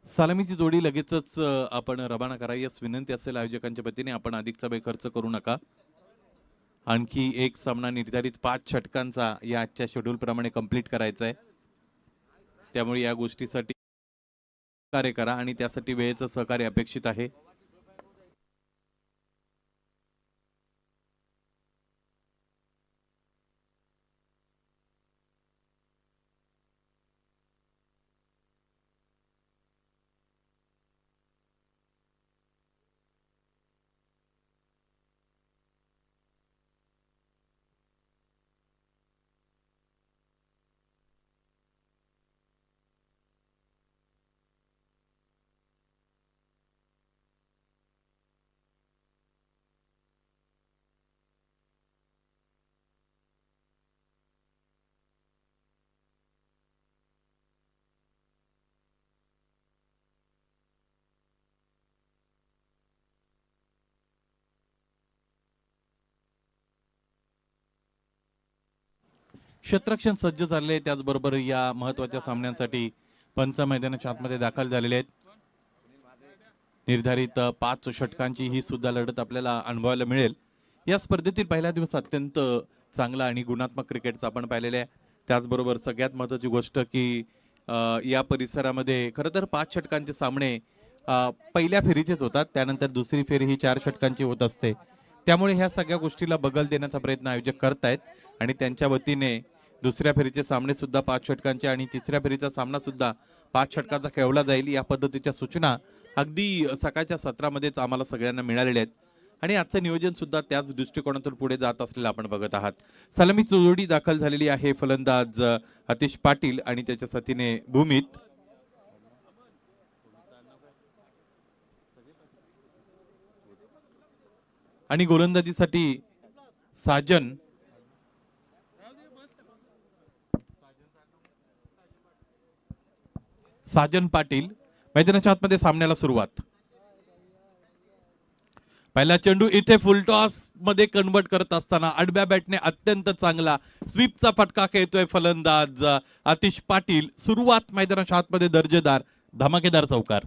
सलामीची जोडी लगेचच आपण रवाना करा यास विनंती असेल आयोजकांच्या वतीने. आपण अधिकचा वेळ खर्च करू नका. आणखी एक सामना निर्धारित 5 षटकांचा या आजच्या शेड्यूल प्रमाणे कंप्लीट करायचा आहे. त्यामुळे या गोष्टीसाठी कार्य करा आणि त्यासाठी वेळेचं सहकार्य अपेक्षित आहे. क्षेत्ररक्षण सज्ज झाले, त्याचबरोबर या महत्वाच्या सामन्यांसाठी पंच मैदानाच्या आतमध्ये दाखल झालेले आहेत. निर्धारित 5 षटकांची ही सुद्धा लढत आपल्याला अनुभवायला मिळेल. या स्पर्धेतील पहिला दिवस अत्यंत चांगला आणि गुणात्मक क्रिकेटचा आपण पाहिलेला आहे. त्याचबरोबर सगळ्यात महत्त्वाची गोष्ट की या परिसरामध्ये खरं तर 5 षटकांचे सामने पहिल्या फेरीचेच होतात. त्यानंतर दुसरी फेरी ही 4 षटकांची होत असते. त्यामुळे ह्या सगळ्या गोष्टीला बगल देण्याचा प्रयत्न आयोजक करतायत आणि त्यांच्या वतीने दुसऱ्या फेरीचे सामने सुद्धा 5 षटकांचे आणि तिसऱ्या फेरीचा सामना सुद्धा 5 षटकांचा खेळला जाईल. या पद्धतीच्या सूचना अगदी सकाळच्या सत्रामध्येच आम्हाला सगळ्यांना मिळालेल्या आहेत आणि आजचं नियोजन सुद्धा त्याच दृष्टिकोनातून पुढे जात असलेलं आपण बघत आहात. सलामी जोडी दाखल झालेली आहे. फलंदाज अतिश पाटील आणि त्याच्या साथीने भूमित. आणि गोलंदाजीसाठी साजन पाटील. मैदानाच्या आतमध्ये सामन्याला सुरुवात. पहिला चेंडू इथे फुलटॉस मध्ये कन्वर्ट करत असताना आडव्या बॅटने अत्यंत चांगला स्वीपचा फटका खेळतोय फलंदाज आतिश पाटील. सुरुवात मैदानाच्या आतमध्ये दर्जेदार धमाकेदार चौकार.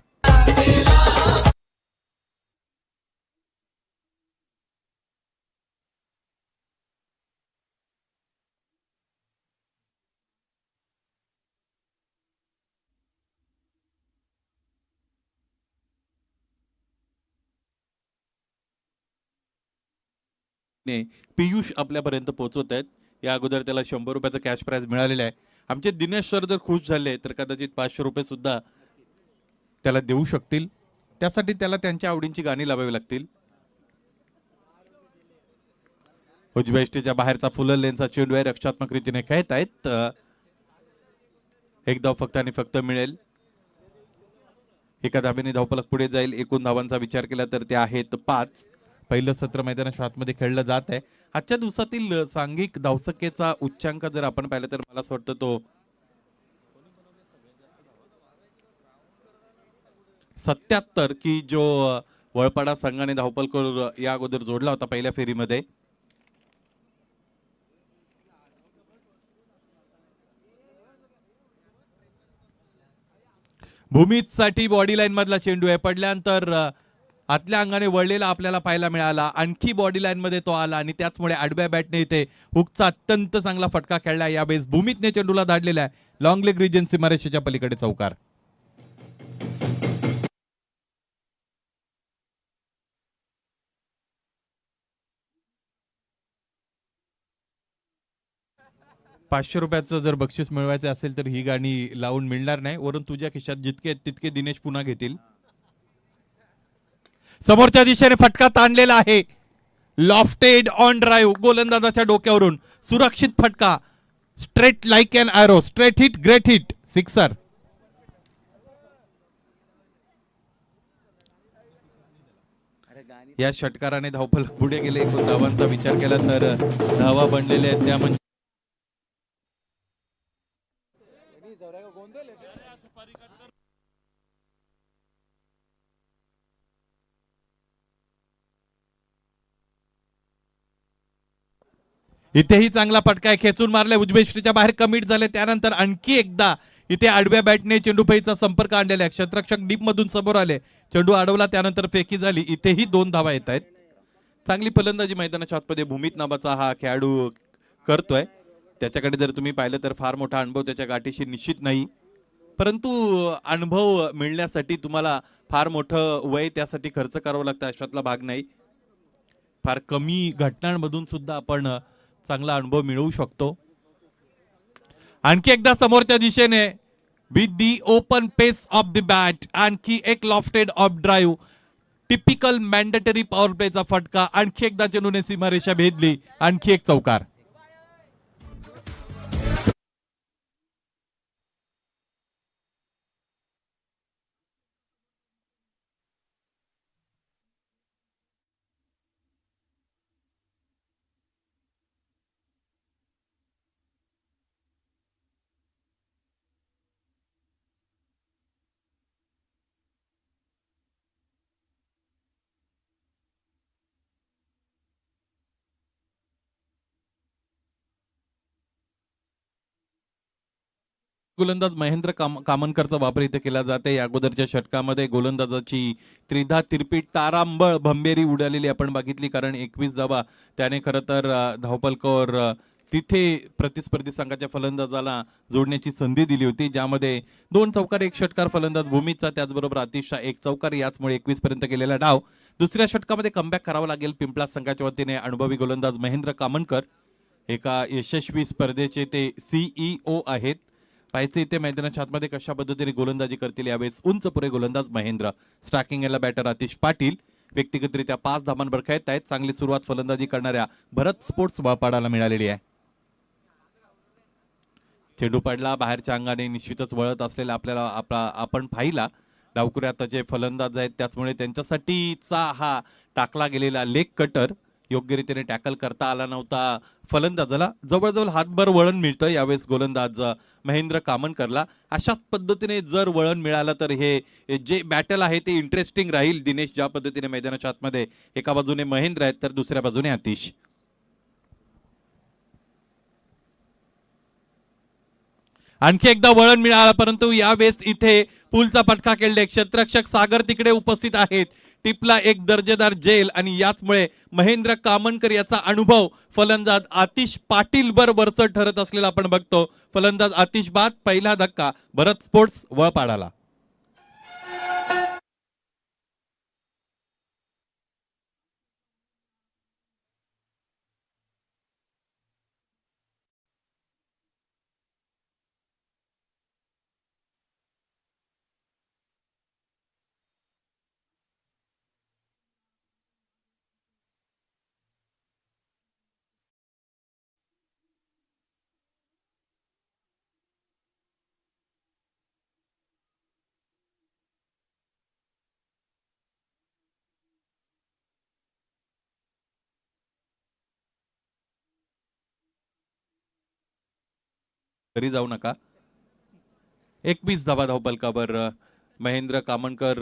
पियुष आपल्यापर्यंत पोहोचवत आहेत. या अगोदर त्याला 100 रुपयाचं कॅश प्राइज मिळालेलं आहे. आमचे दिनेश सर जर खुश झाले तर कदाचित 500 रुपये सुद्धा त्याला देऊ शकतील. त्यासाठी त्याला त्यांच्या आवडींची गाणी लावावी लागतील. उजव्या इष्टीच्या बाहेरचा फुलर लेनचा चेंडू आहे. रक्षात्मक रीतीने खेळत आहेत. एक धाव फक्त आणि फक्त मिळेल. एका धाब्याने धावफलक पुढे जाईल. एकूण धावांचा विचार केला तर ते आहेत 5. पहिलं सत्र मैदानाच्या आतमध्ये खेळलं जात आहे. आजच्या दिवसातील सांघिक धावसंख्येचा उच्चांक जर आपण पाहिलं तर मला असं वाटतं तो 77 की जो वळपाडा संघाने धावफलक या अगोदर जोडला होता पहिल्या फेरीमध्ये. भूमीत साठी बॉडी लाईन मधला चेंडू आहे. पडल्यानंतर आतल्या अंगाने वळलेला आपल्याला पाहायला मिळाला. आणखी बॉडी लाईन मध्ये तो आला आणि त्याचमुळे आडव्या बॅटने इथे हुकचा अत्यंत चांगला फटका खेळला. यावेळेस भूमीतने चेंडूला धाडलेला आहे. लॉंग लेग रिजन सीमारेषेच्या पलीकडे चौकार. ₹500 जर बक्षीस मिळवायचे असेल तर ही गाणी लावून मिळणार नाही. वरून तुझ्या खिशात जितके तितके दिनेश पुन्हा घेतील. समोरच्या दिशेने फटका ताणलेला आहे. लॉफ्टेड ऑन ड्राईव्ह गोलंदाजाच्या डोक्यावरून सुरक्षित फटका. Straight like an arrow. Straight hit, great hit, sixer. या षटकाराने धावफलक पुढे गेले. एकूण धावांचा विचार केला तर धावा बनलेल्या आहेत त्या म्हणजे इथेही चांगला फटका आहे, खेचून मारले, उजव्या यष्टीच्या बाहेर कमिट झाले. त्यानंतर आणखी एकदा इथे आडव्या बॅटने चेंडूफळीचा संपर्क आणलेला आहे. क्षेत्ररक्षक डीप मधून समोर आले, चेंडू अडवला, त्यानंतर फेकी झाली. इथेही 2 धावा येत आहेत. चांगली फलंदाजी मैदानाच्या आतमध्ये भूमित नावाचा हा खेळाडू करतोय. त्याच्याकडे जर तुम्ही पाहिलं तर फार मोठा अनुभव त्याच्या गाठीशी निश्चित नाही, परंतु अनुभव मिळण्यासाठी तुम्हाला फार मोठं वय त्यासाठी खर्च करावं लागतं अशातला भाग नाही. फार कमी घटनांमधून सुद्धा आपण चांगला अनुभव मिळवू शकतो. आणखी एकदा समोरच्या दिशेने with the open face of the bat आणखी एक lofted off drive, typical mandatory power प्लेचा फटका. आणखी एकदा चेंडूने सीमारेषा भेदली, आणखी एक चौकार. गोलंदाज महेंद्र कामनकरचा वापर इथे केला जाते. या अगोदरच्या षटकामध्ये गोलंदाजाची त्रिधा तिरपीट तारांबळ भंबेरी उडालेली आपण बघितली, कारण 21 धावा त्याने खरं तर धावपलकावर तिथे प्रतिस्पर्धी संघाच्या फलंदाजाला जोडण्याची संधी दिली होती, ज्यामध्ये 2 चौकार 1 षटकार फलंदाज भूमीचा, त्याचबरोबर अतिशा 1 चौकार. याचमुळे 21 पर्यंत गेलेला डाव दुसऱ्या षटकामध्ये कमबॅक करावा लागेल पिंपळा संघाच्या वतीने. अनुभवी गोलंदाज महेंद्र कामनकर एका यशस्वी स्पर्धेचे ते CEO आहेत. पाहायचे इथे मैदानाच्या आतमध्ये कशा पद्धतीने गोलंदाजी करतील यावेळेस उंच पुरे गोलंदाज महेंद्र. स्ट्रायकिंग याला बॅटर आतिश पाटील व्यक्तिगतरित्या 5 धावांवर खेळत आहेत. चांगली सुरुवात फलंदाजी करणाऱ्या भरत स्पोर्ट्स वापाडाला मिळालेली आहे. चेंडू पडला बाहेरच्या अंगाने, निश्चितच वळत असलेला आपल्याला आपण पाहिला. डावकुरे आताचे फलंदाज आहेत, त्याचमुळे त्यांच्यासाठीचा हा टाकला गेलेला लेग कटर योग्य रीतीने टॅकल करता आला नव्हता फलंदाजाला. जवळजवळ हातभर वळण मिळतं यावेळेस गोलंदाज महेंद्र कामनकरला. अशाच पद्धतीने जर वळण मिळालं तर हे जे बॅटल आहे ते इंटरेस्टिंग राहील. दिनेश, ज्या पद्धतीने मैदानाच्या आतमध्ये एका बाजूने महेंद्र आहेत तर दुसऱ्या बाजूने आतिश. आणखी एकदा वळण मिळालं, परंतु यावेळेस इथे पुलचा फटका खेळले. क्षेत्ररक्षक सागर तिकडे उपस्थित आहेत. टिपला एक दर्जेदार जेल आणि याचमुळे महेंद्र कामनकर याचा अनुभव फलंदाज आतिश पाटील बरोबरच ठरत असलेला आपण बघतो. फलंदाज आतिश बाद, पहिला धक्का भरत स्पोर्ट्स वळपाडाला. घरी जाऊ नका. 21 धावा धावपलकावर महेंद्र कामनकर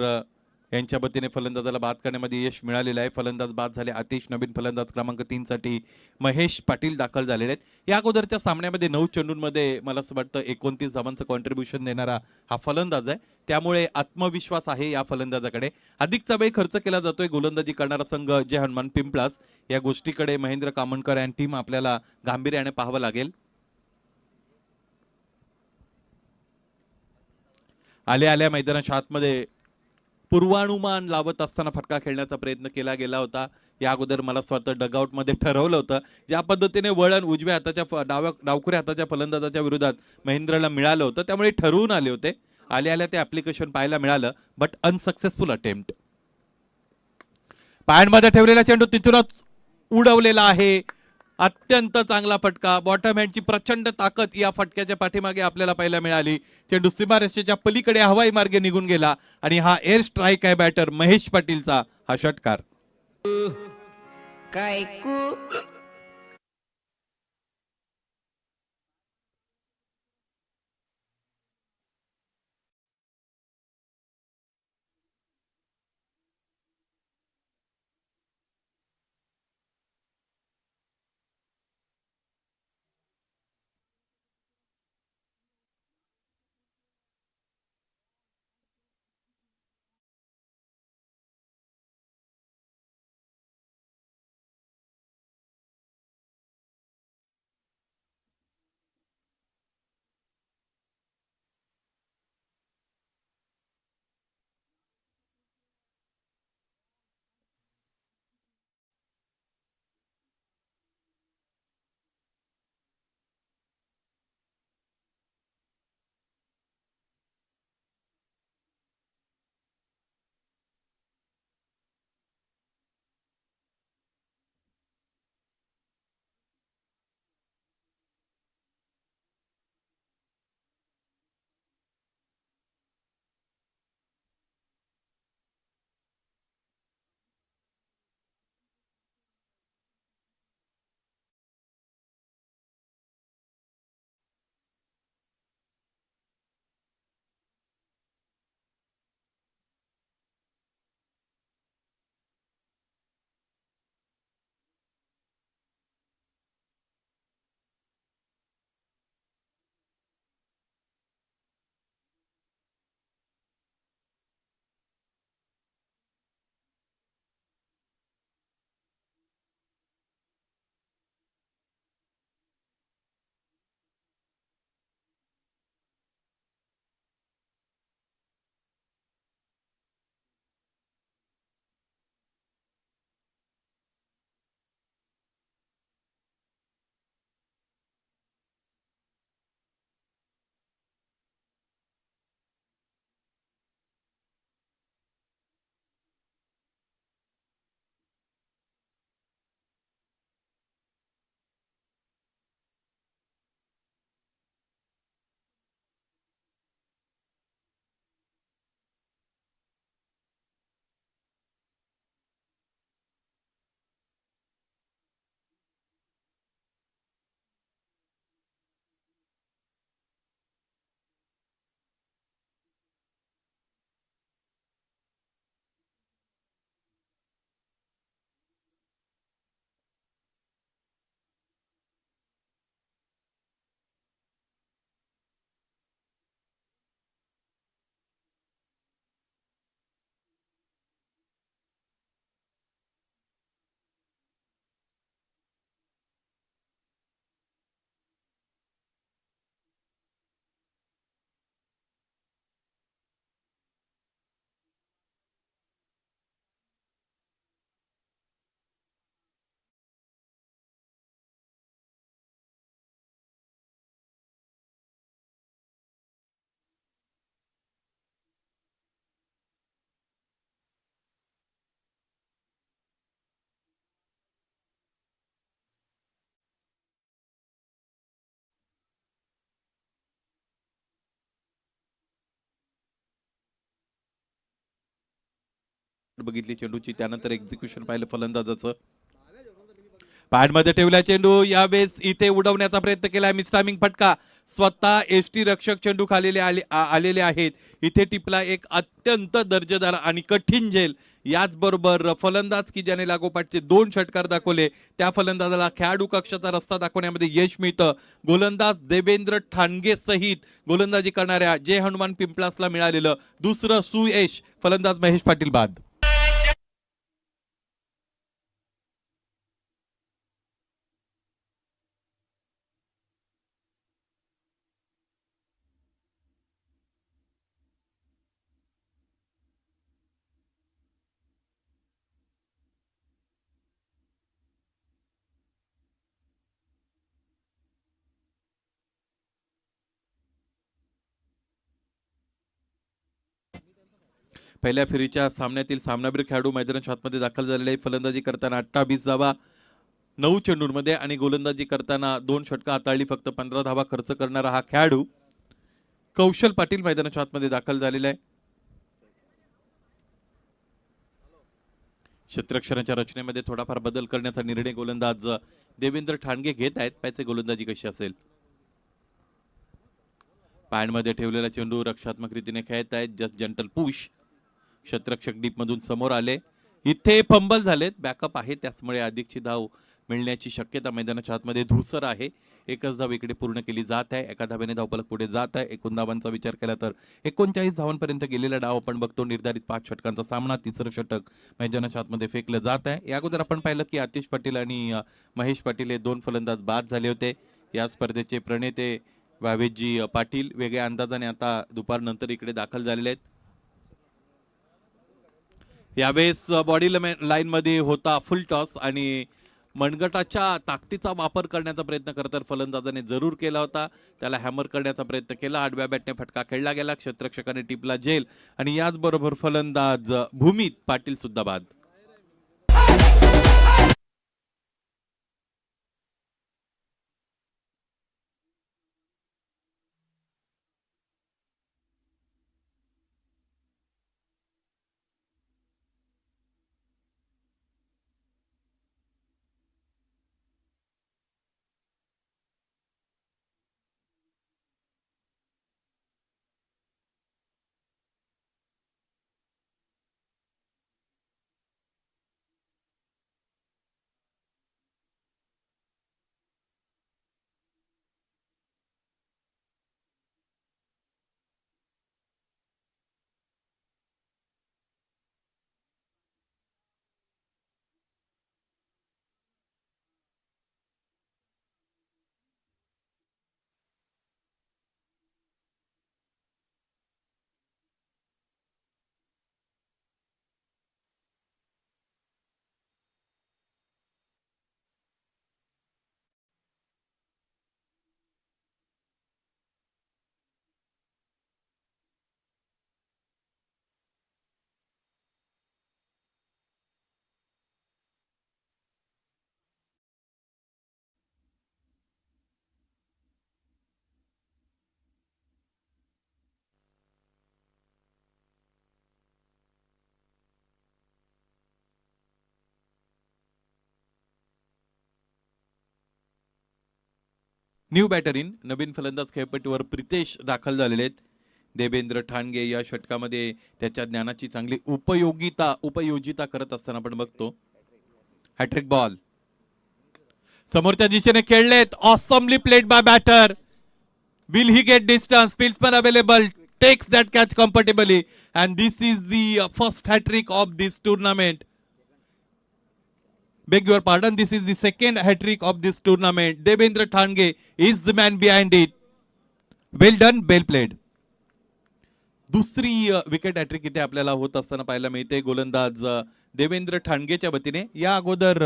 यांच्या वतीने फलंदाजाला बाद करण्यामध्ये यश मिळालेलं आहे. फलंदाज बाद झाले आतिश. नवीन फलंदाज क्रमांक 3 साठी महेश पाटील दाखल झालेले आहेत. या अगोदरच्या सामन्यामध्ये 9 चेंडूंमध्ये मला असं वाटतं 29 धावांचं कॉन्ट्रीब्युशन देणारा हा फलंदाज आहे, त्यामुळे आत्मविश्वास आहे या फलंदाजाकडे. अधिकचा वेळ खर्च केला जातोय गोलंदाजी करणारा संघ जे हनुमान पिंपळास, या गोष्टीकडे महेंद्र कामनकर आणि टीम आपल्याला गांभीर्याने पाहावं लागेल. आल्या आल्या मैदानाच्या आतमध्ये पूर्वानुमान लावत असताना फटका खेळण्याचा प्रयत्न केला गेला होता. या अगोदर मला स्वतः डगआउट मध्ये ठरवलं होतं ज्या पद्धतीने वळण उजव्या हाताच्या डावखुऱ्या हाताच्या फलंदाजाच्या विरोधात महेंद्रला मिळालं होतं, त्यामुळे ठरवून आले होते. आल्या आल्या ते ऍप्लिकेशन पाहायला मिळालं, बट अनसक्सेसफुल अटेम्प्ट. पायांमध्ये ठेवलेला चेंडू तिथूनच उडवलेला आहे. अत्यंत चांगला फटका. बॉटम हँडची प्रचंड ताकद या फटक्याच्या पाठीमागे आपल्याला पाहायला मिळाली. चेंडू सीमारेषेच्या पलीकडे हवाई मार्गे निघून गेला आणि हा एअर स्ट्राईक आहे बॅटर महेश पाटीलचा. हा षटकार. काय बघितली चेंडूची, त्यानंतर एक्झिक्युशन पाहिलं फलंदाजाचं. पॅडमध्ये ठेवला चेंडू, यावेळेस इथे उडवण्याचा प्रयत्न केला, मिसटायमिंग फटका. स्वतः एसटी रक्षक चेंडू आलेले आहेत. इथे टिपला एक अत्यंत दर्जेदार आणि कठीण झेल. याचबरोबर फलंदाज की ज्याने लागोपाठचे 2 षटकार दाखवले, त्या फलंदाजाला खेळाडू कक्षाचा रस्ता दाखवण्यामध्ये यश मिळतं. गोलंदाज देवेंद्र ठाणगे सहित गोलंदाजी करणाऱ्या जय हनुमान पिंपळासला मिळालेलं दुसरं सुयश. फलंदाज महेश पाटील बाद. पहिल्या फेरीच्या सामन्यातील सामनावीर खेळाडू मैदानाच्या आतमध्ये दाखल झालेले आहे. फलंदाजी करताना 28 धावा 9 चेंडूंमध्ये आणि गोलंदाजी करताना 2 षटका हाताळली, फक्त 15 धावा खर्च करणारा हा खेळाडू कौशल पाटील मैदानाच्या आतमध्ये दाखल झालेला आहे. क्षेत्ररक्षणाच्या रचनेमध्ये थोडाफार बदल करण्याचा निर्णय गोलंदाज देवेंद्र ठाणगे घेत आहेत. पाहायचे गोलंदाजी कशी असेल. पॅडमध्ये ठेवलेला चेंडू रक्षात्मक रीतीने खेळत आहेत. Just gentle push. क्षेत्ररक्षक डीप मधून समोर आले. इथे फंबल झालेत, बॅकअप आहे, त्याचमुळे अधिकची धाव मिळण्याची शक्यता मैदानाच्या आतमध्ये धुसर आहे. एकच धाव इकडे पूर्ण केली जात आहे. एका धावेने धावफलक पुढे जात आहे. एकूण धावांचा विचार केला तर 39 धावांपर्यंत गेलेला डाव आपण बघतो. निर्धारित 5 षटकांचा सामना, तिसरं षटक मैदानाच्या आतमध्ये फेकलं जात आहे. या अगोदर आपण पाहिलं की आतिश पाटील आणि महेश पाटील हे 2 फलंदाज बाद झाले होते. या स्पर्धेचे प्रणेते वावेजी पाटील वेगळ्या अंदाजाने आता दुपारनंतर इकडे दाखल झालेले आहेत. यावेळेस बॉडी लाईन मध्ये होता फुल टॉस आणि मनगटाच्या ताकदीचा वापर करण्याचा प्रयत्न करत फलंदाजाने जरूर केला होता. त्याला हॅमर करण्याचा प्रयत्न केला. आडव्या बॅटने फटका खेळला गेला. क्षेत्ररक्षकाने टिपला झेल आणि याचबरोबर फलंदाज भूमित पाटील सुद्धा बाद. New batter in. नवीन फलंदाज खेळपट्टीवर प्रितेश दाखल झालेले आहेत. देवेंद्र ठाणगे या षटकामध्ये त्याच्या ज्ञानाची चांगली उपयोजिता करत असताना आपण बघतो. हॅट्रिक बॉल समोरच्या दिशेने खेळलेत. Awesomely played by batter. Will he get distance? Fieldsman available, takes that catch comfortably and this is the first hat trick of this tournament. Beg your pardon, this is the second hat trick of this tournament. Devendra Thange is the man behind it. Well done, well played. दुसरी wicket hat trick इथे आपल्याला होत असताना पाहायला मिळते गोलंदाज देवेंद्र ठाणगेच्या वतीने. या अगोदर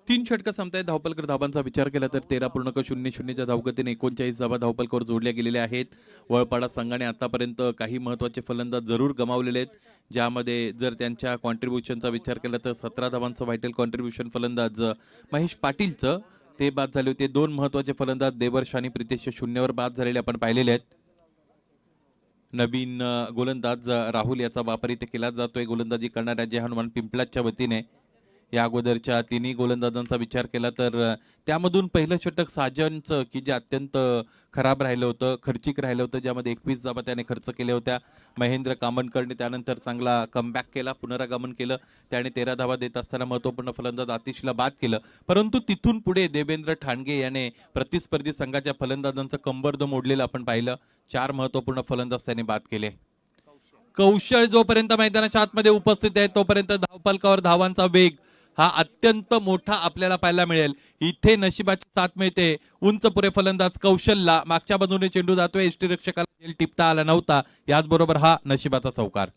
तीन षटकं संपतायत. धावपलकर धावांचा विचार केला तर 13.00च्या धावगतीने 39 धावा धावपलकर जोडल्या गेलेल्या आहेत. वळपाडा संघाने आतापर्यंत काही महत्त्वाचे फलंदाज जरूर गमावलेले आहेत, ज्यामध्ये जर त्यांच्या कॉन्ट्रीब्युशनचा विचार केला तर 17 धावांचं व्हायटल कॉन्ट्रीब्युशन फलंदाज महेश पाटीलचं ते बाद झाले होते. दोन महत्त्वाचे फलंदाज देवर्ष आणि प्रितेश शून्यावर बाद झालेले आपण पाहिलेले आहेत. नवीन गोलंदाज राहुल याचा वापर इथे केला जातोय गोलंदाजी करणाऱ्या जय हनुमान पिंपळाच्या वतीने. या अगोदरच्या तिन्ही गोलंदाजांचा विचार केला तर त्यामधून पहिलं षटक साजनचं की जे अत्यंत खराब राहिलं होतं, खर्चिक राहिलं होतं, ज्यामध्ये 21 धावा त्याने खर्च केल्या होत्या. महेंद्र कामनकरने त्यानंतर चांगला कमबॅक केला, पुनरागमन केलं. त्याने 13 धावा देत असताना महत्त्वपूर्ण फलंदाज आतिशला बाद केलं. परंतु तिथून पुढे देवेंद्र ठाणगे याने प्रतिस्पर्धी संघाच्या फलंदाजांचं कंबरद मोडलेलं आपण पाहिलं. 4 महत्त्वपूर्ण फलंदाज त्याने बाद केले. कौशल जोपर्यंत मैदानाच्या आतमध्ये उपस्थित आहे तोपर्यंत धावपलकावर धावांचा वेग हा अत्यंत मोठा आपल्याला पाहायला मिळेल. इथे नशिबाची साथ मिळते. उंच पुरे फलंदाज कौशलला मागच्या बाजूने चेंडू जातोय, यष्टीरक्षकाला झेल टिपता आला नव्हता. याचबरोबर हा नशिबाचा चौकार.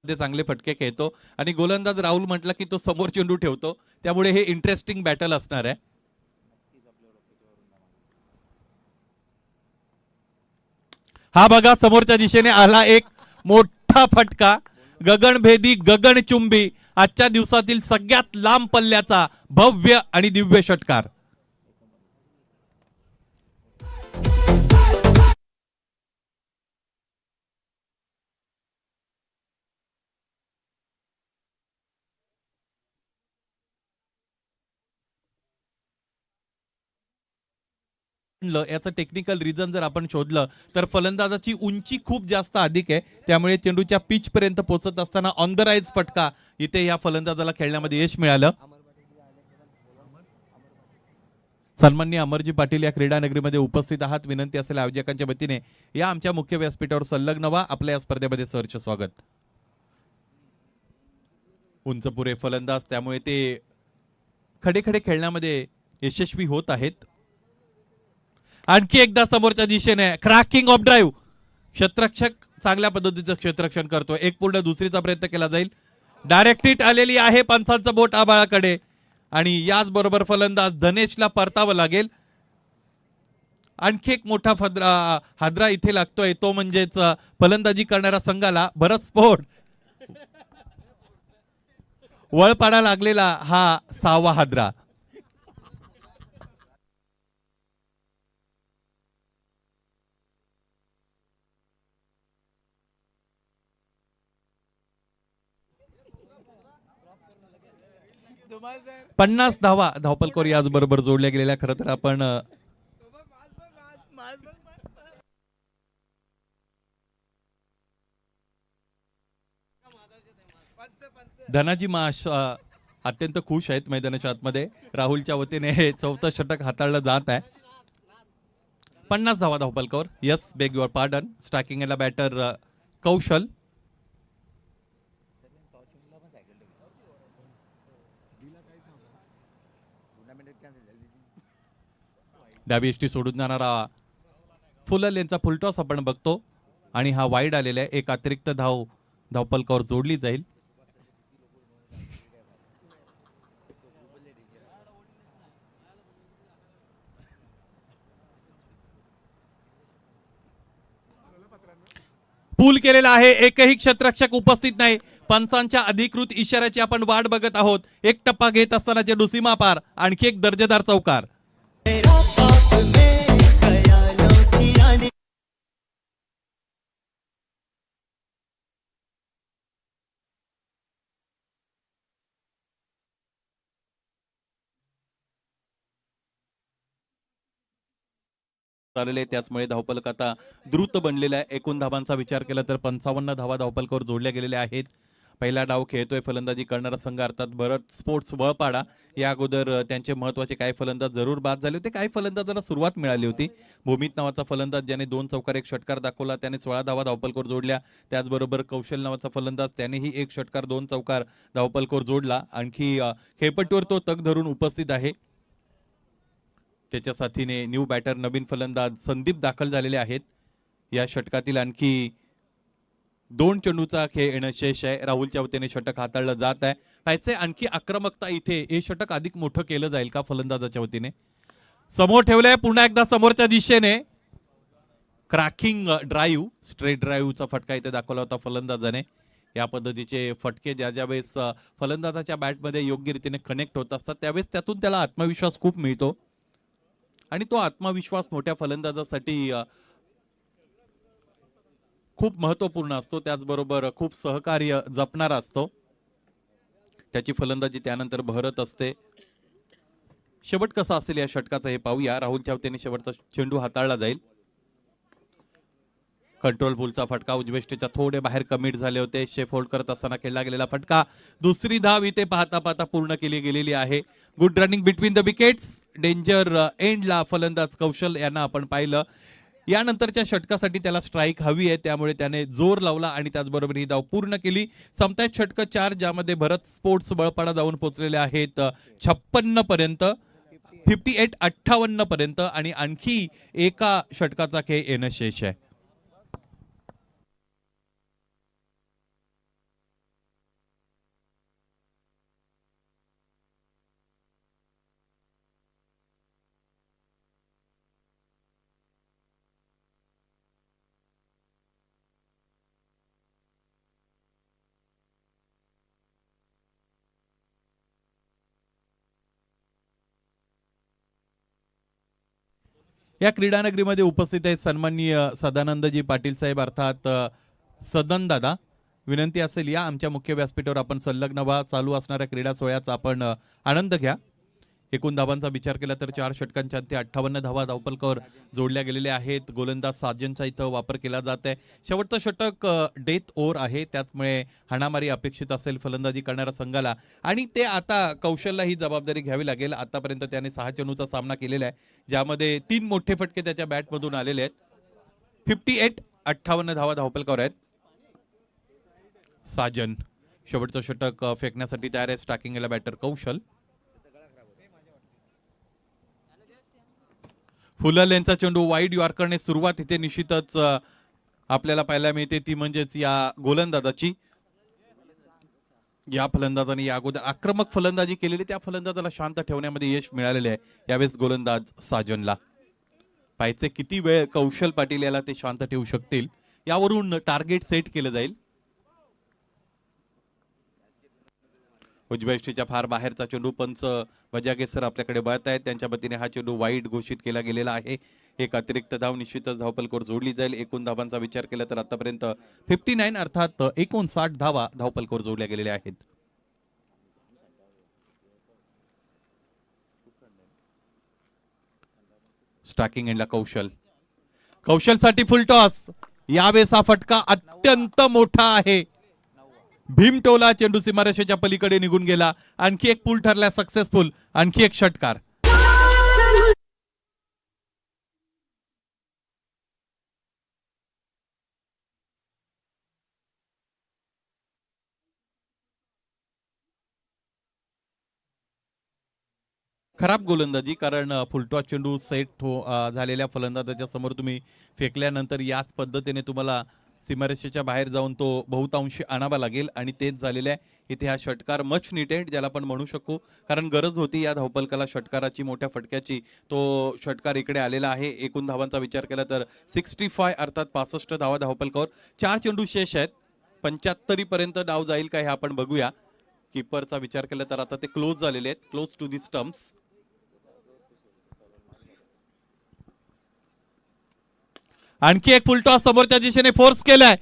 ते चांगले फटके खेळतो आणि गोलंदाज राहुल म्हटला की तो समोर चेंडू ठेवतो, त्यामुळे हे इंटरेस्टिंग बॅटल असणार आहे. हा बघा समोरच्या दिशेने आला एक मोठा फटका, गगनभेदी गगनचुंबी, आजच्या दिवसातील सगळ्यात लांब पल्ल्याचा भव्य आणि दिव्य षटकार. याचं टेक्निकल रिझन जर आपण शोधलं तर फलंदाजाची उंची खूप जास्त अधिक आहे, त्यामुळे चेंडूच्या पिच पर्यंत पोहोचत असताना ऑन द राईज फटका इथे या फलंदाजाला खेळण्यामध्ये यश मिळालं. सन्माननीय अमरजी पाटील या क्रीडा नगरीमध्ये उपस्थित आहात. विनंती असेल आयोजकांच्या वतीने या आमच्या मुख्य व्यासपीठावर संलग्न व्हा. आपल्या या स्पर्धेमध्ये सहर्ष स्वागत. उंच पुरे फलंदाज, त्यामुळे ते खडे खडे खेळण्यामध्ये यशस्वी होत आहेत. आणखी एकदा समोरच्या दिशेने क्रॅकिंग ऑफ ड्राईव्ह, क्षेत्ररक्षक चांगल्या पद्धतीचं क्षेत्ररक्षण करतो. एक पूर्ण दुसरीचा प्रयत्न केला जाईल. डायरेक्ट हिट आलेली आहे, पंचांचं बोट आबाळाकडे आणि याचबरोबर फलंदाज धनेशला परतावं लागेल. आणखी एक मोठा हादरा इथे लागतोय, तो म्हणजेच फलंदाजी करणाऱ्या संघाला भरत स्फोट. वळपाडा लागलेला हा 6वा हादरा. पन्नास धावा धावपलकर याच बरोबर जोडल्या गेलेल्या. खरं तर आपण धनाजी माश अत्यंत खुश आहेत मैदानाच्या आतमध्ये. राहुलच्या वतीने हे 4थं षटक हाताळलं जात आहे. 50 धावा धावपलकर. Yes, beg your pardon. Striking याला बॅटर कौशल. डावी एष्टी सोडून जाणारा फुल लेनचा फुलटॉस आपण बघतो आणि हा वाईड आलेला आहे. एक अतिरिक्त धावपलकावर जोडली जाईल. पूल केलेला आहे, एकही क्षेत्ररक्षक उपस्थित नाही. पंचांच्या अधिकृत इशाऱ्याची आपण वाट बघत आहोत. एक टप्पा घेत असताना चेंडू सीमा पार. आणखी एक दर्जेदार चौकार. आलेले, त्याचमुळे धावफलक आता द्रुत बनलेला आहे. एकूण धावांचा विचार केला तर 55 धावा धावफलकावर जोडल्या गेलेल्या आहेत. पहिला डाव खेळतोय फलंदाजी करणारा संघ अर्थात भरत स्पोर्ट्स वळपाडा. या अगोदर त्यांचे महत्वाचे काही फलंदाज जरूर बाद झाले होते. काही फलंदाजांना सुरुवात मिळाली होती. भूमित नावाचा फलंदाज ज्याने 2 चौकार 1 षटकार दाखवला, त्याने 16 धावा धावफलकावर जोडल्या. त्याचबरोबर कौशल नावाचा फलंदाज, त्यानेही 1 षटकार 2 चौकार धावफलकावर जोडला. आणखी खेळपट्टीवर तो तग धरून उपस्थित आहे. त्याच्या साथीने न्यू बॅटर नवीन फलंदाज संदीप दाखल झालेले आहेत. या षटकातील आणखी 2 चेंडूचा खेळ येणं शेष आहे. राहुलच्या वतीने षटक हाताळलं जात आहे. पाहायचे आणखी आक्रमकता इथे, हे षटक अधिक मोठं केलं जाईल का फलंदाजाच्या वतीने. समोर ठेवलंय पुन्हा एकदा समोरच्या दिशेने क्रॅकिंग ड्राईव्ह, स्ट्रेट ड्राईव्हचा फटका इथे दाखवला होता फलंदाजाने. या पद्धतीचे फटके ज्या वेळेस फलंदाजाच्या बॅटमध्ये योग्य रीतीने कनेक्ट होत असतात त्यावेळेस त्यातून त्याला आत्मविश्वास खूप मिळतो आणि तो आत्मविश्वास मोठ्या फलंदाजासाठी खूप महत्वपूर्ण असतो. त्याचबरोबर खूप सहकार्य जपणारा असतो. त्याची फलंदाजी त्यानंतर बहरत असते. शेवट कसा असेल या षटकाचा हे पाहूया. राहुलच्या वतीने शेवटचा चेंडू हाताळला जाईल. कंट्रोल पूलचा फटका उजवेष्टीच्या थोडे बाहेर कमिट झाले होते. शेफ होल्ड करत असताना खेळला गेलेला फटका. दुसरी धाव इथे पाहता पाहता पूर्ण केली गेलेली आहे. Good running between the wickets. Danger एंडला फलंदाज कौशल यांना आपण पाहिलं. यानंतरच्या षटकासाठी त्याला स्ट्राईक हवी आहे, त्यामुळे त्याने जोर लावला आणि त्याचबरोबर ही धाव पूर्ण केली. संपतायत षटक 4 ज्यामध्ये भरत स्पोर्ट्स बळपाडा जाऊन पोहोचलेले आहेत 56 पर्यंत, 58 पर्यंत आणि आणखी एका षटकाचा खेळ येणं शेष आहे. या क्रीडानगरीमध्ये उपस्थित आहेत सन्माननीय सदानंदजी पाटील साहेब अर्थात सदन दादा. विनंती असेल या आमच्या मुख्य व्यासपीठावर आपण संलग्न व्हा. चालू असणाऱ्या क्रीडा सोहळ्याचा आपण आनंद घ्या. एकूण धावांचा विचार केला तर 4 षटकांच्या अंती 58 धावा धावफलकावर जोडल्या गेलेल्या आहेत. गोलंदाज साजनचा इथं वापर केला जात आहे. शेवटचं षटक डेथ ओव्हर आहे, त्याचमुळे हाणामारी अपेक्षित असेल फलंदाजी करणाऱ्या संघाला आणि ते आता कौशलला ही जबाबदारी घ्यावी लागेल. आतापर्यंत त्याने 6 चेंडूचा सामना केलेला आहे, ज्यामध्ये 3 मोठे फटके त्याच्या बॅटमधून आलेले आहेत. 58 धावा धावफलकावर आहेत. साजन शेवटचं षटक फेकण्यासाठी तयार आहे. स्टॅकिंगला बॅटर कौशल. फुलर यांचा चेंडू वाईड यॉर्करने सुरुवात इथे निश्चितच आपल्याला पाहायला मिळते, ती म्हणजेच या गोलंदाजाची. या फलंदाजाने या अगोदर आक्रमक फलंदाजी केलेली, त्या फलंदाजाला शांत ठेवण्यामध्ये यश मिळालेले आहे यावेळेस गोलंदाज साजनला. पाहायचे किती वेळ कौशल पाटील याला ते शांत ठेवू शकतील, यावरून टार्गेट सेट केलं जाईल. उजव्या फार बाहेरचा चेंडू पंच बजागे आपल्याकडे बळत आहेत. त्यांच्या वतीने हा चेंडू वाईड घोषित केला गेलेला आहे. एक अतिरिक्त धाव निश्चितच धावफलकावर जोडली जाईल. एकूण धावांचा विचार केला तर आतापर्यंत 59 अर्थात 59 धावा धावफलकावर जोडल्या गेलेल्या आहेत. स्टॅकिंग एंडला कौशलसाठी फुल टॉस. यावेळेस हा फटका अत्यंत मोठा आहे. भीमटोला चेंडू सीमारेषेच्या पलीकडे निघून गेला. आणखी एक पूल ठरला सक्सेसफुल. आणखी एक षटकार. खराब गोलंदाजी, कारण फुलटॉस चेंडू सेट झालेल्या फलंदाजाच्या समोर तुम्ही फेकल्यानंतर याच पद्धतीने तुम्हाला सीमारेषेच्या बाहेर जाऊन तो बहुतांशी आणावा लागेल आणि तेच झालेलं आहे. इथे हा षटकार मच निटेड ज्याला आपण म्हणू शकू, कारण गरज होती या धावफलकाला षटकाराची, मोठ्या फटक्याची. तो षटकार इकडे आलेला आहे. एकूण धावांचा विचार केला तर 65 अर्थात 65 धावा धावफलकावर. 4 चेंडू शेष आहेत. 75 पर्यंत डाव जाईल का हे आपण बघूया. कीपरचा विचार केला तर आता ते क्लोज झालेले आहेत, क्लोज टू दी स्टम्प्स. आणखी एक फुलटॉस समोरच्या दिशेने फोर्स केलाय.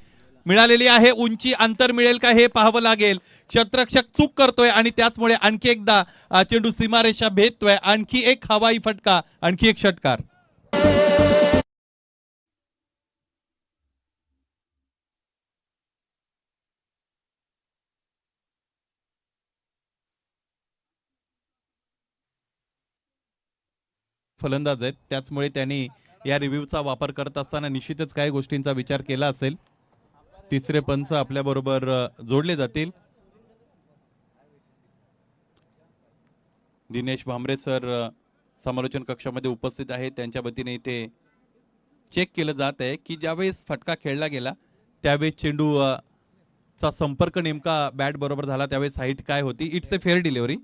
मिळालेली आहे उंची, अंतर मिळेल का हे पाहावं लागेल. क्षेत्ररक्षक चूक करतोय आणि त्याचमुळे आणखी एकदा चेंडू सीमारेषा भेदतोय. आणखी एक हवाई फटका, आणखी एक षटकार. फलंदाज आहेत, त्याचमुळे त्यांनी या रिव्ह्यूचा वापर करत असताना निश्चितच काही गोष्टींचा विचार केला असेल. तिसरे पंच आपल्या बरोबर जोडले जातील. दिनेश भांबरे सर समालोचन कक्षामध्ये उपस्थित आहेत. त्यांच्या वतीने इथे चेक केलं जात आहे की ज्यावेळेस फटका खेळला गेला त्यावेळेस चेंडू चा संपर्क नेमका बॅट बरोबर झाला त्यावेळेस हाईट काय होती. It's a fair delivery.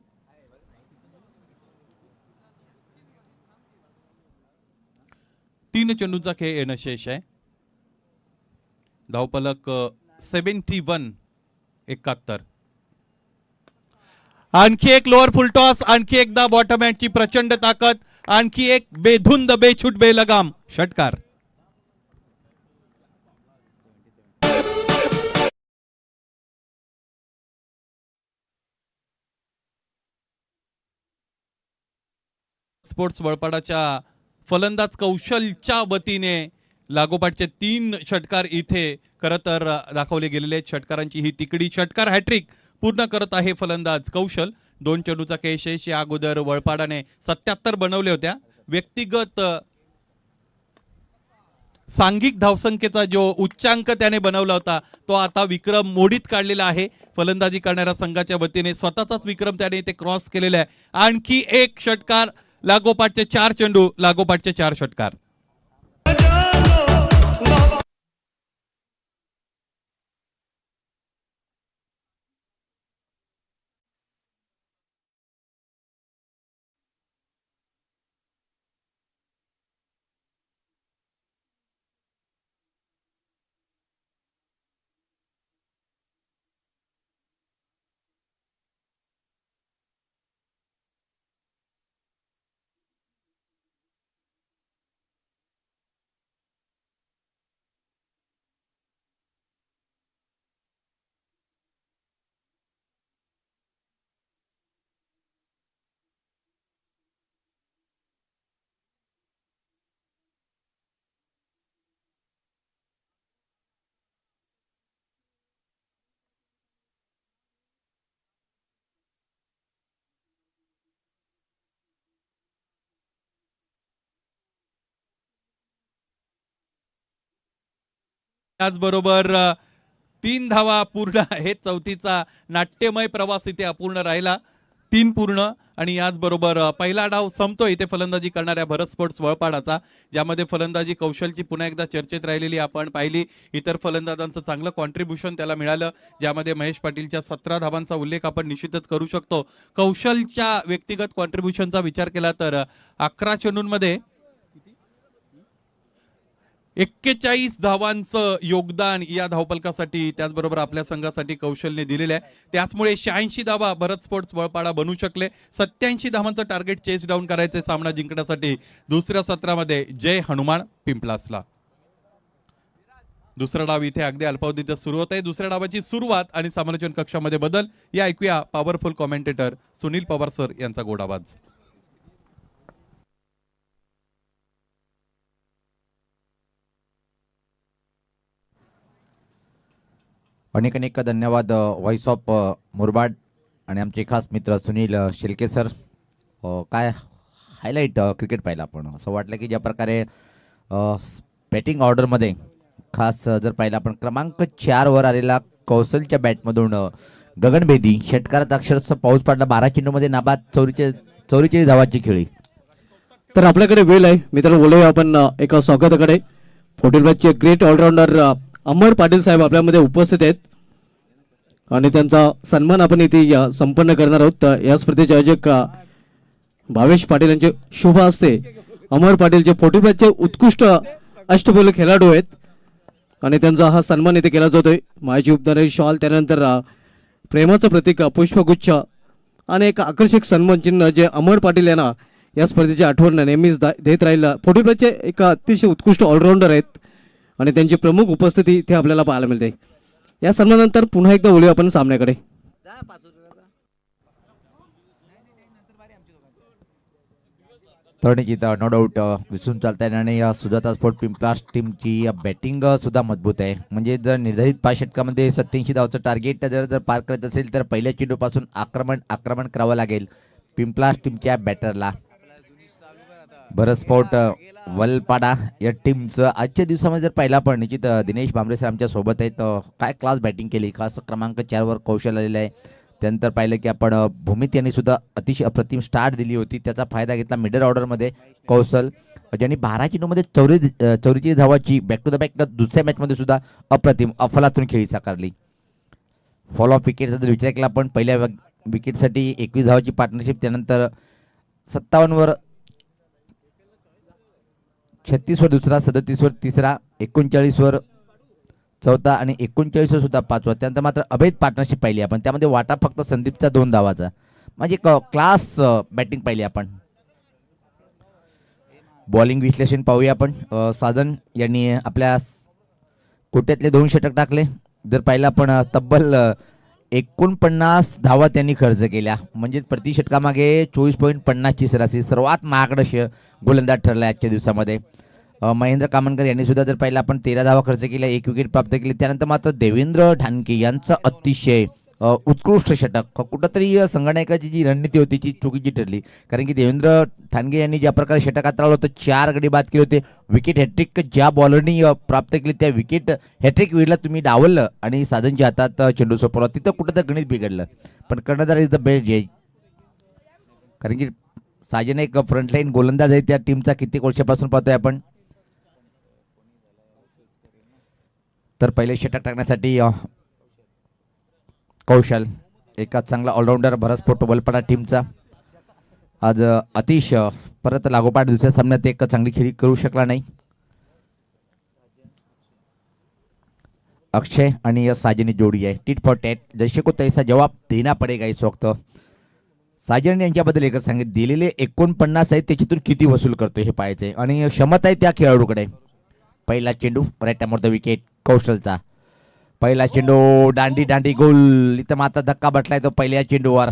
तीन चेंडूचा खेळ येणं शेष आहे. धावफलक 71-71. आणखी एक लोअर फुलटॉस, आणखी एकदा बॉटम हँडची प्रचंड ताकद, आणखी एक बेधुंद बेछूट बेलगाम षटकार. स्पोर्ट्स वळपाडाच्या फलंदाज कौशलच्या वतीने लागोपाठचे 3 षटकार इथे खरं तर दाखवले गेलेले आहेत. षटकारांची ही तिकडी षटकार हॅट्रिक पूर्ण करत आहे फलंदाज कौशल. 2 चेंडूचा खेळ शेष. या अगोदर वळपाडाने 77 बनवले होत्या. व्यक्तिगत सांघिक धावसंख्येचा जो उच्चांक त्याने बनवला होता तो आता विक्रम मोडीत काढलेला आहे. फलंदाजी करणाऱ्या संघाच्या वतीने स्वतःचाच विक्रम त्याने इथे क्रॉस केलेला आहे. आणखी एक षटकार, लागोपाठचे 4 चेंडू, लागोपाठचे 4 षटकार. त्याचबरोबर 3 धावा पूर्ण आहेत. चौथीचा नाट्यमय प्रवास इथे अपूर्ण राहिला. 3 पूर्ण आणि याचबरोबर पहिला डाव संपतो इथे फलंदाजी करणाऱ्या भरत स्पोर्ट्स वळपाडाचा, ज्यामध्ये फलंदाजी कौशलची पुन्हा एकदा चर्चेत राहिलेली आपण पाहिली. इतर फलंदाजांचं चांगलं कॉन्ट्रीब्युशन त्याला मिळालं, ज्यामध्ये महेश पाटीलच्या 17 धावांचा उल्लेख आपण निश्चितच करू शकतो. कौशलच्या व्यक्तिगत कॉन्ट्रीब्युशनचा विचार केला तर 11 चेंडूंमध्ये 41 धावांचं योगदान या धावपलकासाठी त्याचबरोबर आपल्या संघासाठी कौशलने दिलेले आहे. त्याचमुळे 86 धावा भरत स्पोर्ट्स वळपाडा बनू शकले. 87 धावांचं टार्गेट चेस डाऊन करायचे सामना जिंकण्यासाठी दुसऱ्या सत्रामध्ये. जय हनुमान पिंपलासला. दुसरा डाव इथे अगदी अल्पावधीत सुरू होत आहे. दुसऱ्या डावाची सुरुवात आणि समालोचन कक्षामध्ये बदल या ऐकूया powerful commentator Sunil Pawar sir यांचा गोड आवाज. अनेक अनेक धन्यवाद व्हॉइस ऑफ मुरबाड आणि आमचे खास मित्र सुनील शिलके सर. काय हायलाईट क्रिकेट पाहिलं आपण. असं वाटलं की ज्या प्रकारे बॅटिंग ऑर्डरमध्ये खास जर पाहिलं आपण क्रमांक 4 वर आलेला कौशलच्या बॅटमधून गगनभेदी षटकारात अक्षरशः पाऊस पडला. 12 चेंडूमध्ये नाबाद 44 धावाची खेळी. तर आपल्याकडे वेळ आहे मित्रांनो, बोलूया आपण एका स्वागताकडे. 14 मॅचचे ग्रेट ऑलराऊंडर अमर पाटील साहेब आपल्यामध्ये उपस्थित आहेत आणि त्यांचा सन्मान आपण इथे संपन्न करणार आहोत. या स्पर्धेचे आयोजक भावेश पाटील यांचे शुभ हस्ते अमर पाटील जे 14 मॅचचे उत्कृष्ट अष्टपैलू खेळाडू आहेत आणि त्यांचा हा सन्मान इथे केला जातोय. मायची उपदारी शॉल, त्यानंतर प्रेमाचं प्रतीक पुष्पगुच्छ आणि एक आकर्षक सन्मान चिन्ह जे अमर पाटील यांना या स्पर्धेची आठवण नेहमीच देत राहील. 14 मॅचचे एक अतिशय उत्कृष्ट ऑलराऊंडर आहेत आणि त्यांची प्रमुख उपस्थिती इथे आपल्याला पाहायला मिळते. या सन्मानानंतर पुन्हा एकदा बोलूया आपण सामन्याकडे. तरणजीत नो डाऊट विसरून चालताय आणि सुजाता स्पोर्ट पिंपलास टीमची बॅटिंग सुद्धा मजबूत आहे. म्हणजे जर निर्धारित 5 षटकामध्ये 87 धावचं टार्गेट जर पार करत असेल तर पहिल्या चेंडूपासून आक्रमण करावं लागेल पिंपलास टीमच्या बॅटरला. भरत स्पोर्ट वलपाडा या टीमचं आजच्या दिवसामध्ये जर पाहिला आपण निश्चित दिनेश भांबरे सर आमच्या सोबत आहेत. काय क्लास बॅटिंग केली, खास क्रमांक 4 वर कौशल आलेलं आहे. त्यानंतर पाहिलं की आपण भूमित यांनी सुद्धा अतिशय अप्रतिम स्टार्ट दिली होती, त्याचा फायदा घेतला मिडल ऑर्डरमध्ये कौशल, ज्यांनी 12 चेंडूमध्ये 44 धावाची बॅक टू द बॅक दुसऱ्या मॅचमध्ये सुद्धा अप्रतिम अफलातून खेळी साकारली. फॉलो ऑफ विकेटचा जर विचार केला आपण पहिल्या विकेटसाठी 21 धावाची पार्टनरशिप, त्यानंतर 57 वर 36 वर दुसरा, 37 वर तिसरा, 39 वर चौथा आणि 39 वर सुद्धा पाचवा. त्यानंतर मात्र अभेद पार्टनरशिप पाहिली आपण, त्यामध्ये वाटा फक्त संदीपचा 2 धावाचा, म्हणजे क्लास बॅटिंग पाहिली आपण. बॉलिंग विश्लेषण पाहूया आपण. साजन यांनी आपल्या कोट्यातले 2 षटक टाकले. जर पाहिलं आपण तब्बल 49 धावा त्यांनी खर्च केल्या, म्हणजे प्रति षटकामागे 24.50 ची सरासरी, सर्वात महागड गोलंदाज ठरला आजच्या दिवसामध्ये. महेंद्र कामनकर यांनी सुद्धा जर पाहिलं आपण 13 धावा खर्च केल्या, 1 विकेट प्राप्त केली. त्यानंतर मात्र देवेंद्र ठाणके यांचं अतिशय उत्कृष्ट षटक, कुठंतरी संगणकाची जी रणनीती होती ती चुकीची ठरली, कारण की देवेंद्र ठाणगे यांनी ज्या प्रकारे षटकात राहिलं होतं, 4 गडी बाद केले होते. विकेट हॅट्रिक ज्या बॉलरनी प्राप्त केली, त्या विकेट हॅट्रिक विकेटला तुम्ही डावललं आणि साधनच्या हातात चेंडू सोपवला, तिथं कुठं तर गणित बिघडलं. पण कर्णधार इज द बेस्ट जज, कारण की साजन एक फ्रंटलाईन गोलंदाज आहे त्या टीमचा, कित्येक वर्षापासून पाहतोय आपण. तर पहिले षटक टाकण्यासाठी कौशल, एका चांगला ऑलराऊंडर भरत स्पोर्ट वलपाडा टीमचा. आज अतिश परत लागोपाठ दुसऱ्या सामन्यात एक चांगली खेळी करू शकला नाही. अक्षय आणि साजनी जोडी आहे, टिट फॉर टॅट, जैसे को तैसा जवाब देना पडेगा इस वक्त. साजन यांच्याबद्दल एकच सांगितलं, दिलेले 49 आहेत त्याच्यातून किती वसूल करतो हे पाहायचंय, आणि क्षमता आहे त्या खेळाडूकडे. पहिला चेंडू राईट मोर द विकेट कौशलचा, पहिला चेंडू दांडी दांडी गोल, इथं मात्र धक्का बसलाय तो पहिल्या चेंडूवर.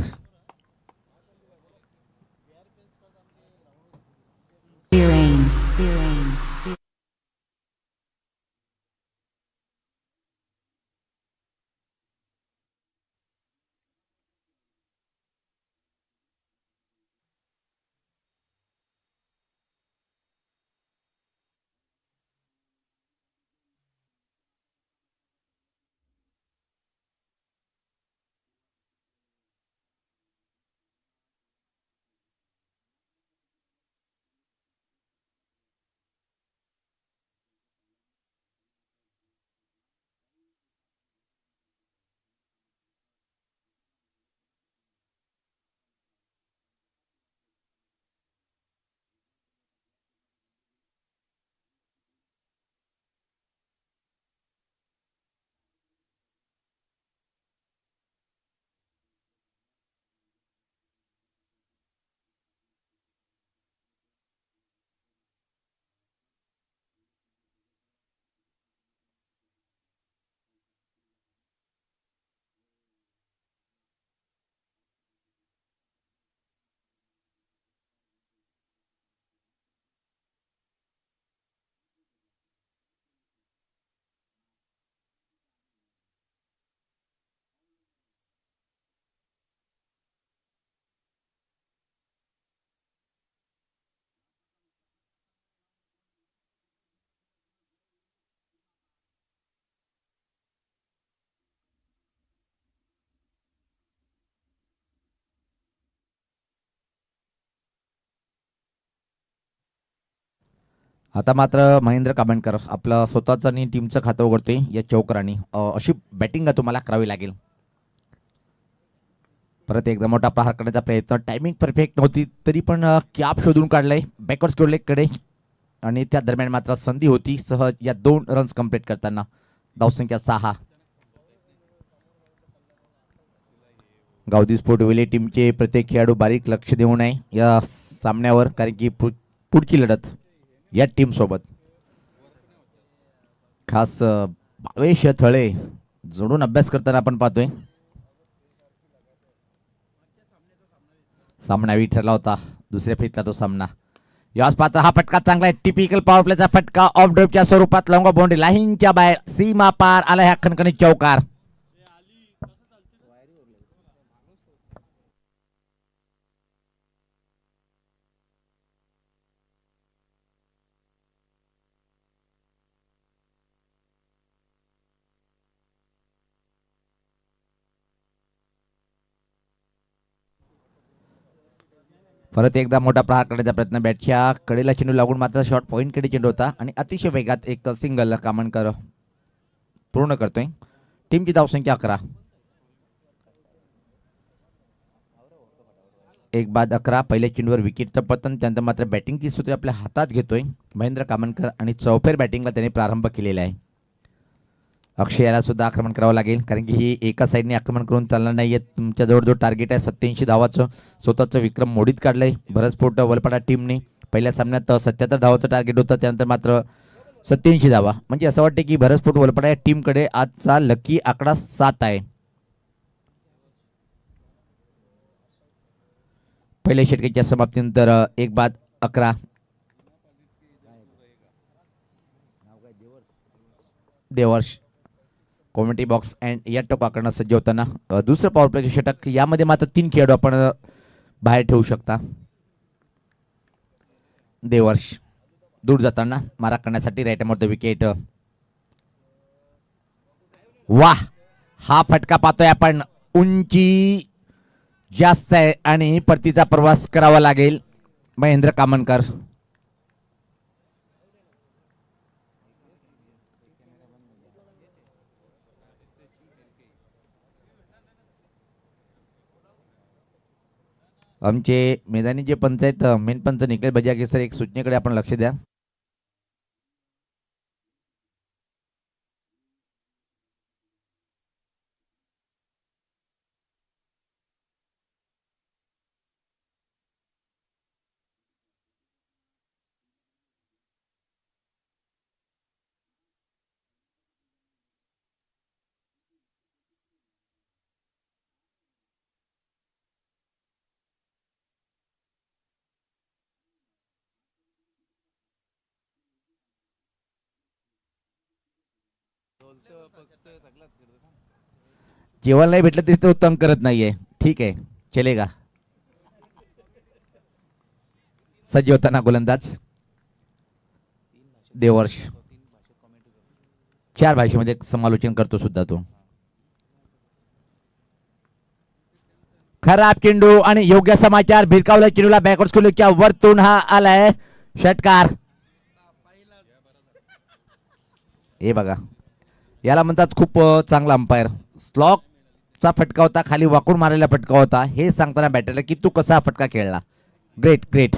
आता मात्र महेंद्र कामणकर आपलं स्वतःचं आणि टीमचं खातं उघडतोय या चौकरांनी. अशी बॅटिंग तुम्हाला करावी लागेल. परत एकदा मोठा प्रहार करण्याचा प्रयत्न, टायमिंग परफेक्ट नव्हती तरी पण कॅप शोधून काढलाय बॅकवर्ड स्क्वेअर कडे, आणि त्या दरम्यान मात्र संधी होती सहज या 2 रन्स कंप्लीट करताना. धावसंख्या 6. गावदी स्पोर्ट वेले टीमचे प्रत्येक खेळाडू बारीक लक्ष देऊ नये या सामन्यावर, कारण की पुढची लढत या टीम सोबत. खास भावेश थळे जोडून अभ्यास करताना आपण पाहतोय. सामना ठरला होता दुसऱ्या फेरीतला तो सामना. याच पात्र हा फटका चांगला आहे, टिपिकल पॉवर प्लेचा फटका ऑफ ड्राईव्हच्या स्वरूपात, लॉंग बाउंड्री लाईनच्या बाहेर सीमा पार आला ह्या खणखणीत चौकार. परत एकदा मोठा प्रहार करण्याचा प्रयत्न, बॅटच्या कडेला चेंडू लागून मात्र शॉर्ट पॉईंटकडे चेंडू होता आणि अतिशय वेगात एक सिंगल कामणकर पूर्ण करतोय. टीमची धावसंख्या 11. एक बाद 11. पहिल्या चेंडूवर विकेटचं पतन, त्यानंतर मात्र बॅटिंगची सूत्रे आपल्या हातात घेतोय महेंद्र कामणकर आणि चौफेर बॅटिंगला त्यांनी प्रारंभ केलेला आहे. अक्षय याला सुद्धा आक्रमण करावं लागेल, कारण की ही एका साईडने आक्रमण करून चालणार नाहीये. तुमच्या जवळ जो टार्गेट आहे 87 धावाचं, स्वतःचं विक्रम मोडीत काढलंय भरतस्फोट वलपाडा टीमने. पहिल्या सामन्यात 77 धावाचं टार्गेट होतं, त्यानंतर मात्र 87 धावा. म्हणजे असं वाटतं की भरतस्फोट वलपाडा या टीमकडे आजचा लकी आकडा 7 आहे. पहिल्या षटकाच्या समाप्तीनंतर एक बाद 11. देवर्ष कॉमेंट्री बॉक्स अँड या टोकाकडनं सज्ज होताना दुसरं पॉवर प्लेचे षटक. यामध्ये मात्र 3 खेळाडू आपण बाहेर ठेवू शकता. देवर्ष दूर जाताना मारा करण्यासाठी राईट द विकेट. वाह, हा फटका पाहतोय आपण. उंची जास्त आहे आणि परतीचा प्रवास करावा लागेल महेंद्र कामणकर. आमचे मैदानी जे पंच आहेत, मेन पंच निखिल बजागे सर, एक सूचनेकडे आपण लक्ष द्या. जेवण नाही भेटलं तरी तो तंग करत नाहीये. ठीक आहे, चलेगा. सज्ज होताना गोलंदाज देवर्ष 4 भाषेमध्ये समालोचन करतो सुद्धा तो. खराब चेंडू आणि योग्य समाचार. भिरकावल्या चेंडूला बॅकवर्ड स्कूलच्या वरतून हा आलाय षटकार. हे बघा, याला म्हणतात खूप चांगला अंपायर. स्लॉकचा फटका होता, खाली वाकून मारलेला फटका होता. हे सांगताना बॅटरला की तू कसा फटका खेळला. Great great.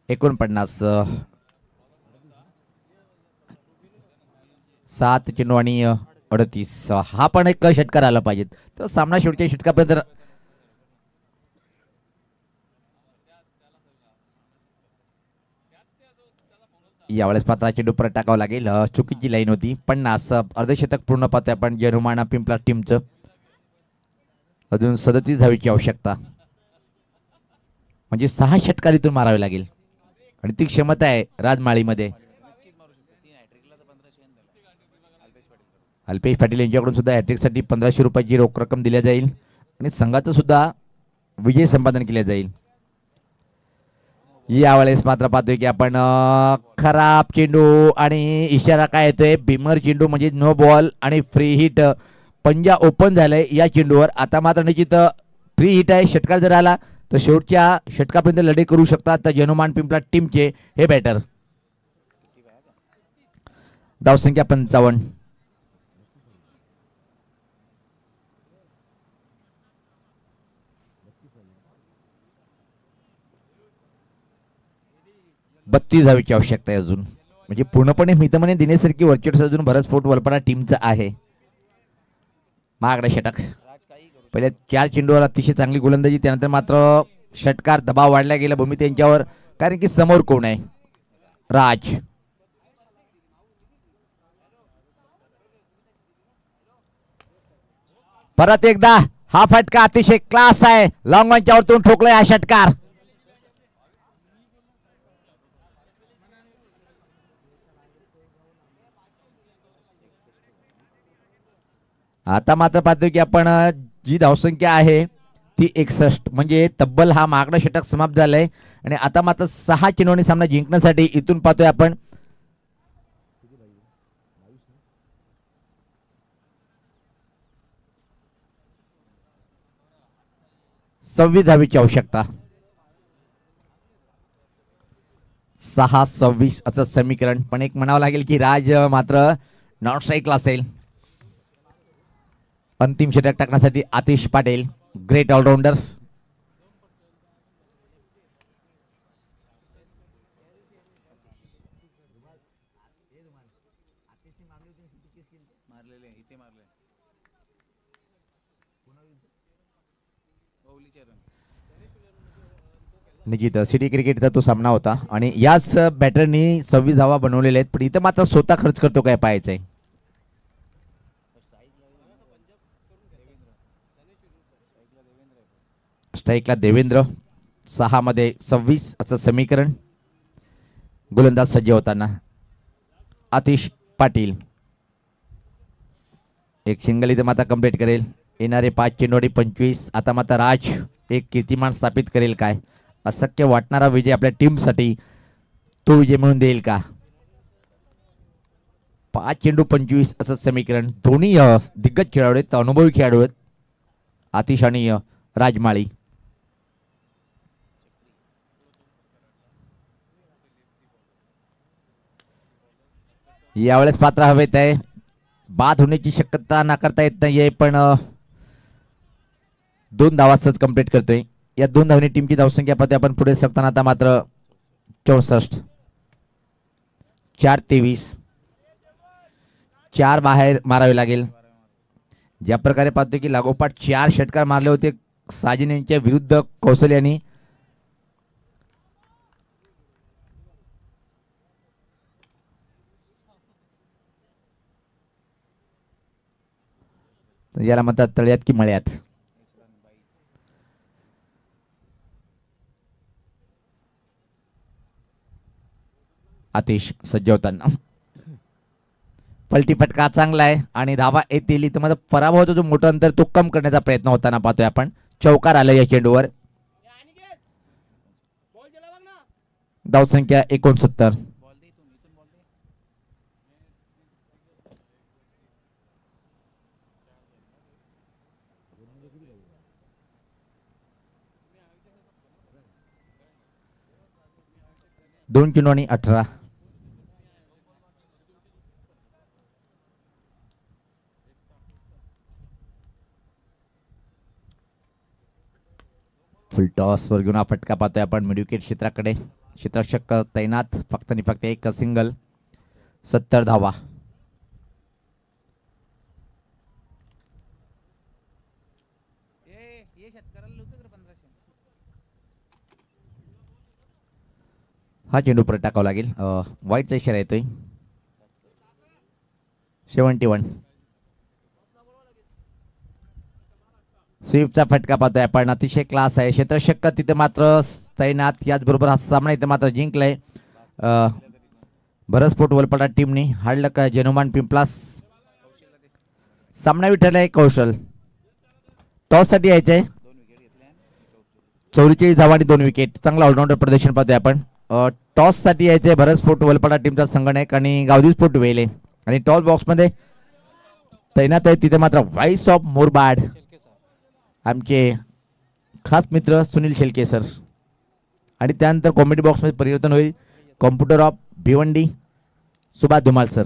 49. 7 चेंडू आणि 38. हा पण एक षटकार आला पाहिजे तर सामना शेवटच्या षटकापर्यंत. यावेळेस पात्रा चेंडू परत टाकावं लागेल. चुकीची लाईन होती. 50. अर्धशतक पूर्ण पाहतोय आपण जनुमाना पिंपला टीमचं. अजून 37 धावेची आवश्यकता, म्हणजे 6 षटकार इथून मारावे लागेल आणि ती क्षमता आहे राजमाळीमध्ये. अल्पेश पाटील यांच्याकडून सुद्धा हॅट्रिकसाठी 1500 रुपयाची रोख रक्कम दिल्या जाईल आणि संघाचं सुद्धा विजय संपादन केले जाईल. यावेळेस मात्र पाहतोय की आपण खराब चेंडू आणि इशारा काय येतोय, भीमर चेंडू म्हणजे नो बॉल आणि फ्री हिट. पंजा ओपन झालंय या चेंडूवर. आता मात्र निश्चित फ्री हिट आहे. षटकार जर आला तर शेवटच्या षटकापर्यंत लढे करू शकतात तर जनुमान पिंपला टीमचे हे बॅटर. धावसंख्या 55. बत्तीस धावेची आवश्यकता आहे अजून, म्हणजे पूर्णपणे मितमने देण्यासारखी वर्चस्व अजून भरत स्फोट वलपाडा टीमचं आहे. महागडा षटक. पहिले 4 चेंडूवर अतिशय चांगली गोलंदाजी, त्यानंतर मात्र षटकार दबाव वाढला गेला भूमी त्यांच्यावर, कारण की समोर कोण आहे, राज. परत एकदा हा फटका अतिशय क्लास आहे. लॉंग ऑनच्या वरतून ठोकलाय हा षटकार. आता मात्र पाहतोय की आपण जी धावसंख्या आहे ती 61, म्हणजे तब्बल हा मागणं षटक समाप्त झालंय आणि आता मात्र 6 चेंडूंनी सामना जिंकण्यासाठी इथून पाहतोय आपण 26 धावेची आवश्यकता. 6-26 असं समीकरण, पण एक म्हणावं लागेल की राज मात्र नॉन स्ट्राईकला असेल. अंतिम षटक टाकण्यासाठी आतिश पाटील, ग्रेट ऑलराऊंडर. निश्चित सिटी क्रिकेटचा तो सामना होता आणि याच बॅटरनी 26 धावा बनवलेल्या आहेत, पण इथं मात्र स्वतः खर्च करतो काय पाहायचंय. स्ट्राईकला देवेंद्र. 6 मध्ये 26 असं समीकरण. गोलंदाज सज्ज होताना आतिश पाटील. एक सिंगल इथं मात्र कंप्लीट करेल. येणारे 5 चेंडू 25. आता मात्र राज एक कीर्तिमान स्थापित करेल काय, अशक्य वाटणारा विजय आपल्या टीमसाठी तो विजय म्हणून देईल का. 5 चेंडू 25 असं समीकरण. दोन्ही दिग्गज खेळाडू आहेत, अनुभवी खेळाडू आहेत, आतिश आणि राजमाळी. यावेळेस पात्र हवेत आहे. बाद होण्याची शक्यता नाकारता येत नाहीये, पण 2 धावा सहज कंप्लीट करतोय. या 2 धावने टीमची धावसंख्या पाहते आपण पुढे सरकताना. आता मात्र 64. 4-23. 4 बाहेर मारावे लागेल. ज्या प्रकारे पाहतो की लागोपाठ 4 षटकार मारले होते साजिन यांच्या विरुद्ध कौशल यांनी. याला म्हणतात तळ्यात की मळ्यात. आतिश सज्ज होताना. पलटी फटका चांगला आहे आणि धावा येतील. इथं माझा पराभवाचा जो मोठं अंतर तो कम करण्याचा प्रयत्न होताना पाहतोय आपण. चौकार आला या चेंडूवर. धावसंख्या 69. दोन चेंडू आणि 18. फुल टॉस वर घेऊन हा फटका पाहतोय आपण मिडविकेट क्षेत्राकडे. क्षेत्ररक्षक तैनात, फक्त आणि फक्त एक सिंगल, 70 धावा. हा चेंडू परत टाकावा लागेल. वाईटचा इशारा येतोय. 71. स्वीपचा फटका पाहतोय आपण. अतिशय क्लास आहे. क्षेत्ररक्षक तिथे मात्र तैनात. याचबरोबर हा सामना इथे मात्र जिंकलाय भरतस्फोट वलपाडा टीमने. हाडलं का जनुमान पिंपलास. सामना विठ्ठलाय कौशल. टॉस साठी यायचंय. 44 धावा आणि 2 विकेट. चांगला ऑलराऊंडर प्रदर्शन पाहतोय आपण. टॉस साठी यायचंय भरतस्फोट वलपाडा टीमचा संगणक आणि गावदी स्फोट वेले. आणि टॉस बॉक्स मध्ये तैनात आहे तिथे मात्र व्हाईस ऑफ मुरबाड आमचे खास मित्र सुनील शेलके सर. आणि त्यानंतर कॉमेडी बॉक्समध्ये परिवर्तन होईल. Computer of Bhiwandi Subhash Dhumal sir.